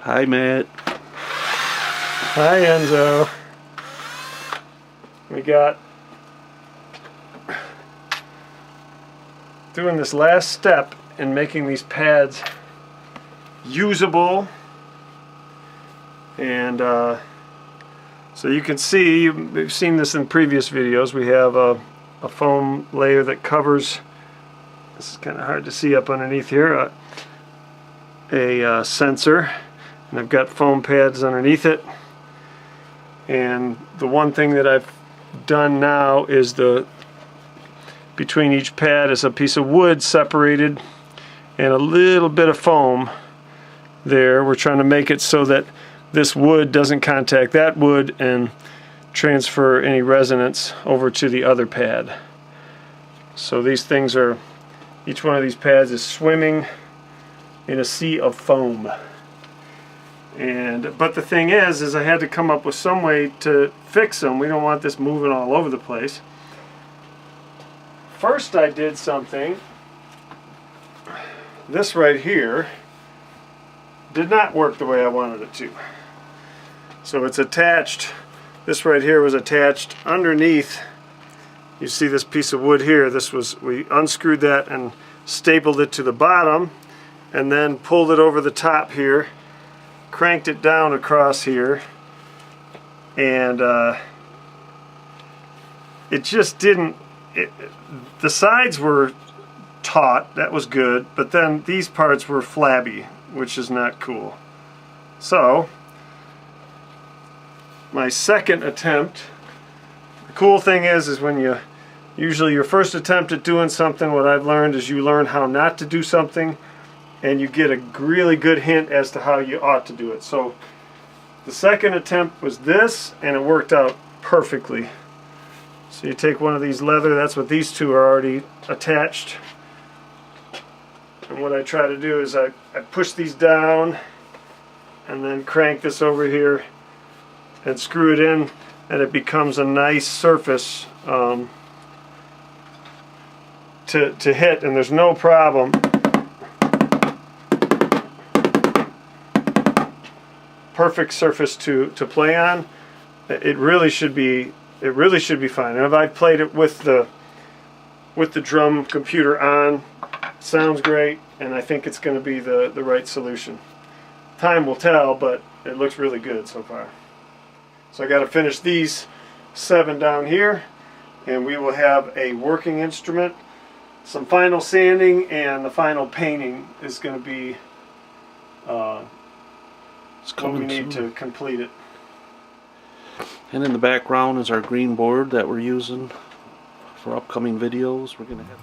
Hi, Matt. Hi, Enzo. We got doing this last step in making these pads usable, and so you can see, you've seen this in previous videos, we have a foam layer that covers, this is kind of hard to see up underneath here, a sensor, and I've got foam pads underneath it. And the one thing that I've done now is between each pad is a piece of wood separated and a little bit of foam there. We're trying to make it so that this wood doesn't contact that wood and transfer any resonance over to the other pad. So these things are, each one of these pads is swimming in a sea of foam. But the thing is I had to come up with some way to fix them. We don't want this moving all over the place. First I did something, this right here did not work the way I wanted it to. So it's attached, this right here was attached underneath. You see this piece of wood here, we unscrewed that and stapled it to the bottom and then pulled it over the top here, cranked it down across here, and it just didn't, the sides were taut, that was good, but then these parts were flabby, which is not cool. So my second attempt, the cool thing is when usually your first attempt at doing something, what I've learned is you learn how not to do something and you get a really good hint as to how you ought to do it. So the second attempt was this, and it worked out perfectly. So you take one of these leather, that's what these two are already attached. And what I try to do is I push these down and then crank this over here and screw it in, and it becomes a nice surface to hit, and there's no problem. Perfect surface to play on. It really should be fine. And if I played it with the drum computer on, it sounds great, and I think it's going to be the right solution. Time will tell, but it looks really good so far. So I got to finish these 7 down here, and we will have a working instrument. Some final sanding and the final painting is going to be what we need to complete it. And in the background is our green board that we're using for upcoming videos. We're gonna have